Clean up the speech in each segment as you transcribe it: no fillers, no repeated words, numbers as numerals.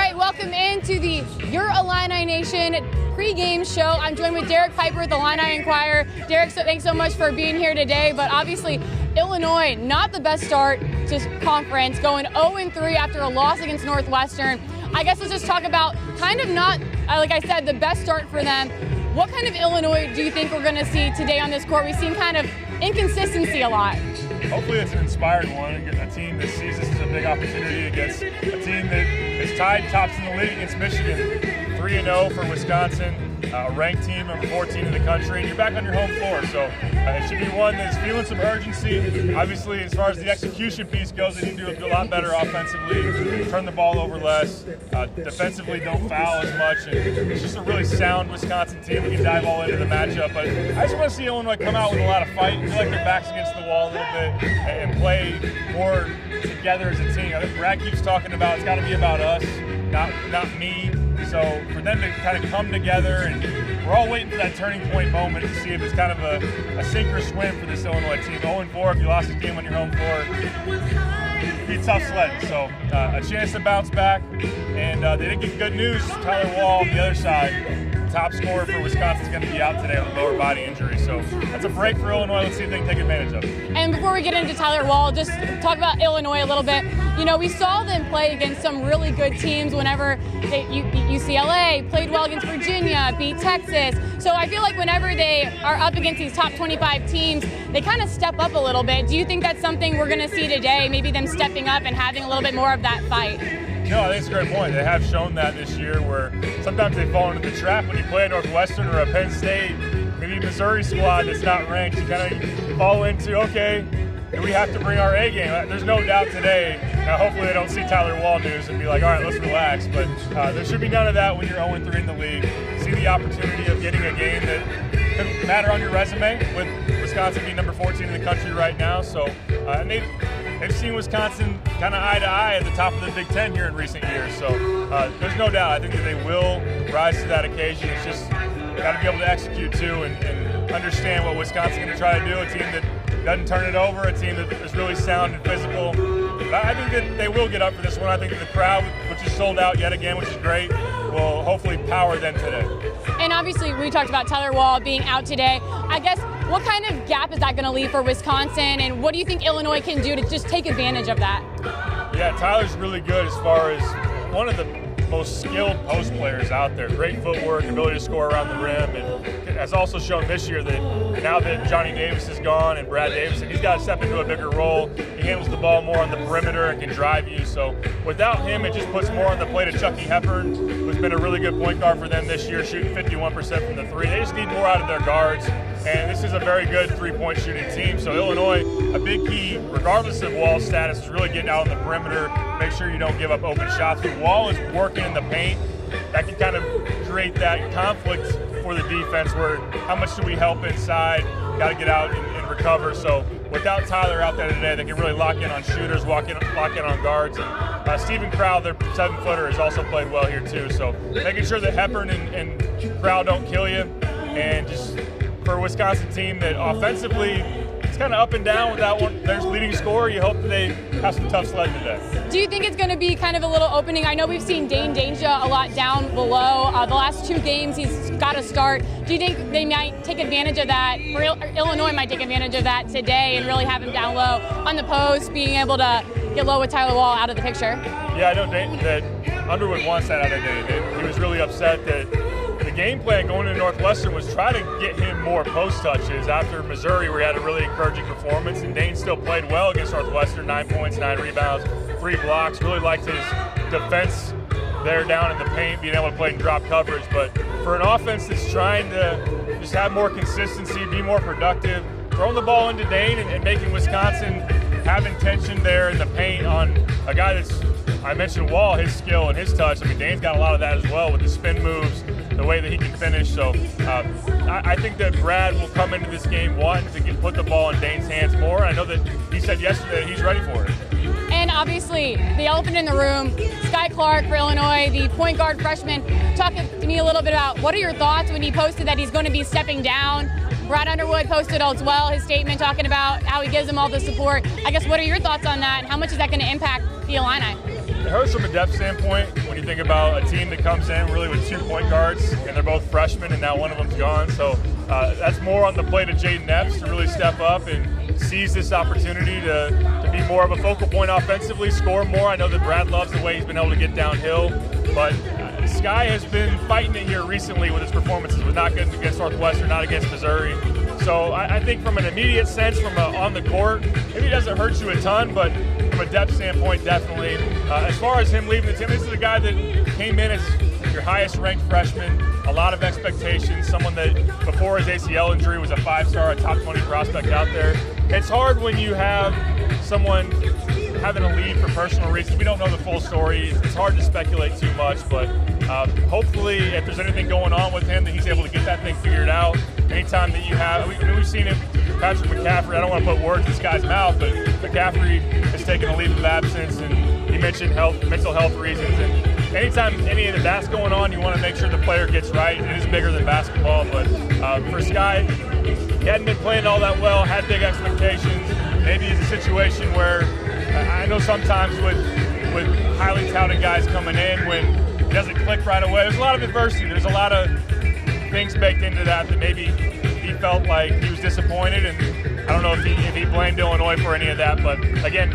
right, welcome into the Your Illini Nation pregame show. I'm joined with Derek Piper with the Illini Inquirer. Derek, thanks so much for being here today. But obviously, Illinois, not the best start to conference, going 0-3 after a loss against Northwestern. I guess let's just talk about kind of not, like I said, the best start for them. What kind of Illinois do you think we're going to see today on this court? We've seen kind of inconsistency a lot. Hopefully it's an inspired one, a team that sees this as a big opportunity against a team that is tied tops in the league against Michigan. 3-0 for Wisconsin, a ranked team, number 14 in the country, and you're back on your home floor. So it should be one that's feeling some urgency. Obviously, as far as the execution piece goes, they need to do a lot better offensively, turn the ball over less, defensively don't foul as much. And it's just a really sound Wisconsin team. We can dive all into the matchup, but I just want to see Illinois come out with a lot of fight, feel like their back's against the wall a little bit, and play more together as a team. I think Brad keeps talking about it's got to be about us, not me. So for them to kind of come together, and we're all waiting for that turning point moment to see if it's kind of a sink or swim for this Illinois team. 0-4, if you lost this game on your home floor, it'd be a tough sled. So a chance to bounce back, and they did get good news. Tyler Wall on the other side, top scorer for Wisconsin, is going to be out today with a lower body injury. So that's a break for Illinois. Let's see if they can take advantage of it. And before we get into Tyler Wall, just talk about Illinois a little bit. You know, we saw them play against some really good teams whenever they beat UCLA, played well against Virginia, beat Texas. So I feel like whenever they are up against these top 25 teams, they kind of step up a little bit. Do you think that's something we're going to see today, maybe them stepping up and having a little bit more of that fight? No, I think it's a great point. They have shown that this year where sometimes they fall into the trap when you play a Northwestern or a Penn State, maybe Missouri squad that's not ranked. You kind of fall into, okay, we have to bring our A game. There's no doubt today. Hopefully they don't see Tyler Wall news and be like, all right, let's relax. But there should be none of that when you're 0-3 in the league. See the opportunity of getting a game that could matter on your resume, with Wisconsin being number 14 in the country right now. So, and they've seen Wisconsin kind of eye to eye at the top of the Big Ten here in recent years. So there's no doubt. I think that they will rise to that occasion. It's just got to be able to execute too, and understand what Wisconsin's going to try to do. A team that doesn't turn it over, a team that is really sound and physical. But I think that they will get up for this one. I think that the crowd, which is sold out yet again, which is great, will hopefully power them today. And obviously, we talked about Tyler Wall being out today. I guess, what kind of gap is that going to leave for Wisconsin, and what do you think Illinois can do to just take advantage of that? Yeah, Tyler's really good as far as one of the most skilled post players out there. Great footwork, ability to score around the rim, and has also shown this year that now that Johnny Davis is gone and Brad Davison, he's got to step into a bigger role. He handles the ball more on the perimeter and can drive you. So without him, it just puts more on the plate of Chucky Hepburn, who's been a really good point guard for them this year, shooting 51% from the three. They just need more out of their guards, and this is a very good three-point shooting team. So Illinois, a big key, regardless of Wall's status, is really getting out on the perimeter, make sure you don't give up open shots. When Wall is working in the paint, that can kind of create that conflict for the defense where how much do we help inside, got to get out and recover. So without Tyler out there today, they can really lock in on shooters, lock in on guards. And Stephen Crowell, their 7-footer, has also played well here too. So making sure that Hepburn and Crowell don't kill you, and just for a Wisconsin team that offensively it's kind of up and down without one. There's leading scorer. You hope that they have some tough sledding today. Do you think it's going to be kind of a little opening? I know we've seen Dane Danger a lot down below. The last 2 games he's got to start. Do you think they might take advantage of that, or Illinois might take advantage of that today and really have him down low on the post, being able to get low with Tyler Wall out of the picture? Yeah, I know that Underwood wants that out of Dane. He was really upset that the game plan going into Northwestern was try to get him more post touches after Missouri, where he had a really encouraging performance, and Dane still played well against Northwestern, 9 points, 9 rebounds, 3 blocks. Really liked his defense there down in the paint, being able to play in drop coverage. But for an offense that's trying to just have more consistency, be more productive, throwing the ball into Dane and making Wisconsin have intention there in the paint on a guy that's, I mentioned Wall, his skill and his touch. I mean, Dane's got a lot of that as well with the spin moves, the way that he can finish. So I think that Brad will come into this game wanting to put the ball in Dane's hands more. I know that he said yesterday that he's ready for it. And obviously, the elephant in the room, Sky Clark for Illinois, the point guard freshman. Talk to me a little bit about what are your thoughts when he posted that he's going to be stepping down. Brad Underwood posted as well his statement talking about how he gives them all the support. I guess what are your thoughts on that, and how much is that going to impact the Illini? It hurts from a depth standpoint when you think about a team that comes in really with 2 point guards, and they're both freshmen, and now one of them's gone. So that's more on the plate of Jaden Epps to really step up and seize this opportunity to be more of a focal point offensively, score more. I know that Brad loves the way he's been able to get downhill, but Sky has been fighting it here recently with his performances, was not good against Northwestern, not against Missouri. So I think from an immediate sense, from on the court, maybe it doesn't hurt you a ton, but from a depth standpoint, definitely. As far as him leaving the team, this is a guy that came in as your highest ranked freshman, a lot of expectations, someone that before his ACL injury was a 5-star, a top 20 prospect out there. It's hard when you have someone having a lead for personal reasons. We don't know the full story. It's hard to speculate too much, but hopefully if there's anything going on with him that he's able to get that thing figured out. Anytime that you have, we've seen it, Patrick McCaffrey, I don't want to put words in this guy's mouth, but McCaffrey has taken a leave of absence, and he mentioned mental health reasons. And anytime any of that's going on, you want to make sure the player gets right. It is bigger than basketball, but for Sky, he hadn't been playing all that well, had big expectations. Maybe it's a situation where I know sometimes with highly touted guys coming in, when it doesn't click right away, there's a lot of adversity. There's a lot of things baked into that maybe he felt like he was disappointed, and I don't know if he blamed Illinois for any of that, but again,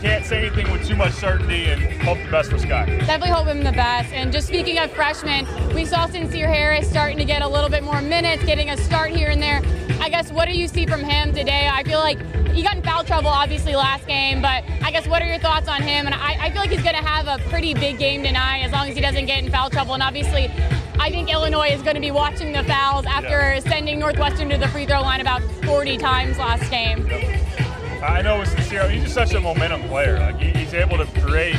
can't say anything with too much certainty, and hope the best for Sky. Definitely hope him the best. And just speaking of freshmen, we saw Sincere Harris starting to get a little bit more minutes, getting a start here and there. I guess, what do you see from him today? I feel like he got in foul trouble, obviously, last game, but I guess what are your thoughts on him? And I feel like he's going to have a pretty big game tonight as long as he doesn't get in foul trouble. And obviously, I think Illinois is going to be watching the fouls after sending Northwestern to the free throw line about 40 times last game. I know with Sincere, he's just such a momentum player. Like he's able to create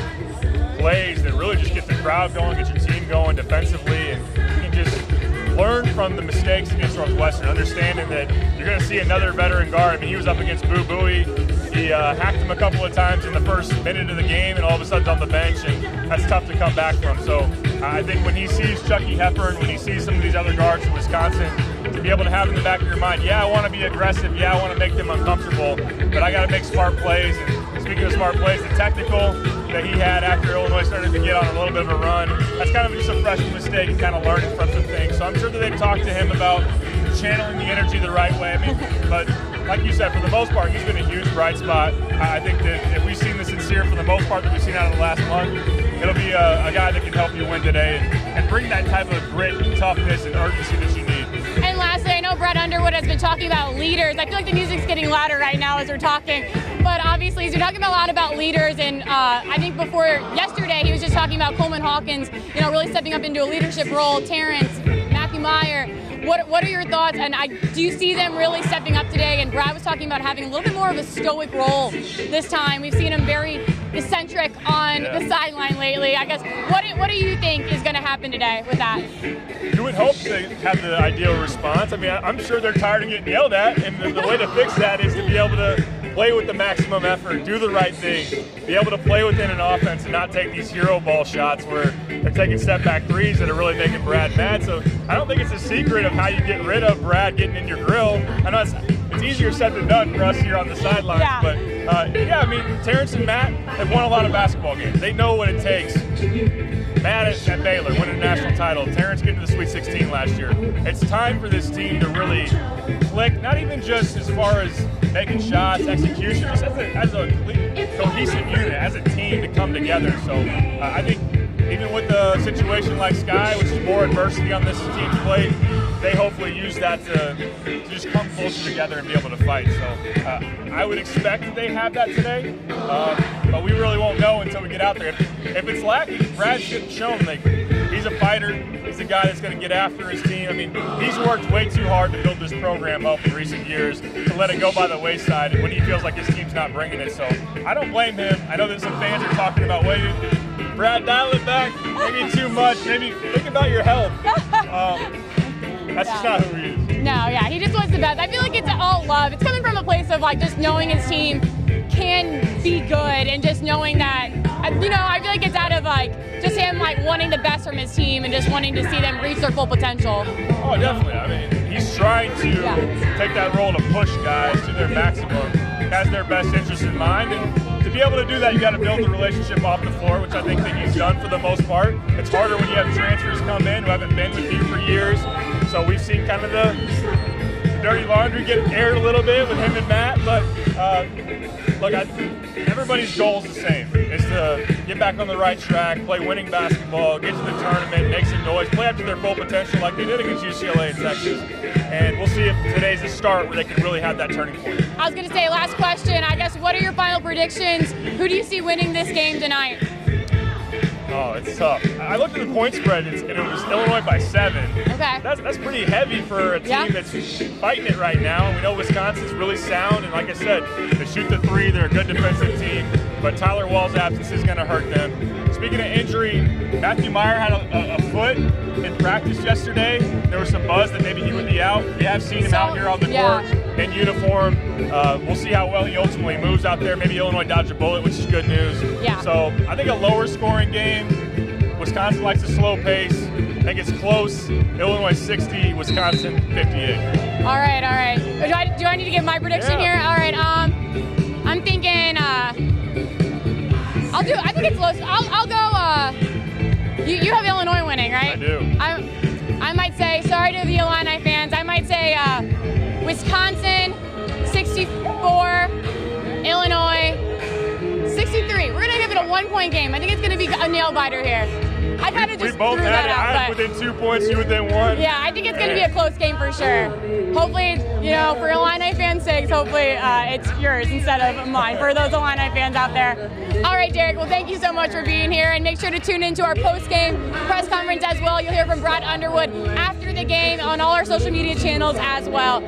plays that really just get the crowd going, get your team going defensively, and he can just learn from the mistakes against Northwestern, understanding that you're going to see another veteran guard. I mean, he was up against Boo Buie. He hacked him a couple of times in the first minute of the game, and all of a sudden on the bench, and that's tough to come back from. So I think when he sees Chucky Hepburn, when he sees some of these other guards from Wisconsin, to be able to have in the back of your mind, yeah, I want to be aggressive, yeah, I want to make them uncomfortable, but I got to make smart plays. And speaking of smart plays, the technical that he had after Illinois started to get on a little bit of a run, that's kind of just a freshman mistake and kind of learning from some things. So I'm sure that they've talked to him about channeling the energy the right way. I mean, but like you said, for the most part, he's been a huge bright spot. I think that if we've seen the Sincere for the most part that we've seen out of the last month, it'll be a guy that can help you win today and bring that type of grit and toughness and urgency that you need. And lastly, I know Brett Underwood has been talking about leaders. I feel like the music's getting louder right now as we're talking. But obviously, he's been talking a lot about leaders. And I think before yesterday, he was just talking about Coleman Hawkins, really stepping up into a leadership role. Terrence, Matthew Meyer. What are your thoughts? And do you see them really stepping up today? And Brad was talking about having a little bit more of a stoic role this time. We've seen him very eccentric on the sideline lately. I guess, what do you think is going to happen today with that? You would hope they have the ideal response. I mean, I'm sure they're tired of getting yelled at, and the way to fix that is to be able to play with the maximum effort, do the right thing, be able to play within an offense and not take these hero ball shots where they're taking step-back threes that are really making Brad mad. So I don't think it's a secret of how you get rid of Brad getting in your grill. I know it's easier said than done for us here on the sidelines, but I mean, Terrence and Matt have won a lot of basketball games. They know what it takes. Matt at Baylor, winning a national title. Terrence getting to the Sweet 16 last year. It's time for this team to really click, not even just as far as making shots, execution, just as a cohesive unit, as a team to come together. So I think even with a situation like Sky, which is more adversity on this team's plate, they hopefully use that to just come closer together and be able to fight. So I would expect that they have that today, but we really won't know until we get out there. If it's lacking, Brad's shown he's a fighter. He's a guy that's going to get after his team. I mean, he's worked way too hard to build this program up in recent years to let it go by the wayside when he feels like his team's not bringing it. So I don't blame him. I know that some fans are talking about, wait, Brad, dial it back. Maybe too much. Maybe think about your health. That's just not who he is. No, he just wants the best. I feel like it's all love. It's coming from a place of just knowing his team can be good and just knowing that, I feel like it's out of just him wanting the best from his team and just wanting to see them reach their full potential. Oh, definitely. I mean, he's trying to take that role to push guys to their maximum, has their best interest in mind, and to be able to do that, you got to build the relationship off the floor, which I think that he's done for the most part. It's harder when you have transfers come in who haven't been with you for years. So we've seen kind of the dirty laundry get aired a little bit with him and Matt, but look, everybody's goal is the same. Is to get back on the right track, play winning basketball, get to the tournament, make some noise, play up to their full potential like they did against UCLA in Texas. And we'll see if today's a start where they can really have that turning point. I was going to say, last question, I guess, what are your final predictions? Who do you see winning this game tonight? Oh, it's tough. I looked at the point spread, and it was Illinois by 7. Okay. That's pretty heavy for a team that's fighting it right now. And we know Wisconsin's really sound, and like I said, they shoot the 3. They're a good defensive team, but Tyler Wall's absence is going to hurt them. Speaking of injury, Matthew Meyer had a foot in practice yesterday. There was some buzz that maybe he would be out. We have seen him out here on the court in uniform. We'll see how well he ultimately moves out there. Maybe Illinois dodged a bullet, which is good news. Yeah. So I think a lower scoring game. Wisconsin likes a slow pace. I think it's close. Illinois 60, Wisconsin 58. All right. Do I need to give my prediction here? All right. I'm thinking. I think it's close. I'll go. You have Illinois winning, right? I do. I might say. Sorry to the Illini fans. I might say Wisconsin 64, Illinois 63. We're gonna give it a 1-point game. I think it's gonna be a nail biter here. I kind of just both threw that out. I within 2 points, you within 1. Yeah, I think it's going to be a close game for sure. Hopefully, for Illini fans' sakes, hopefully it's yours instead of mine, for those Illini fans out there. All right, Derek, well, thank you so much for being here, and make sure to tune into our post-game press conference as well. You'll hear from Brad Underwood after the game on all our social media channels as well.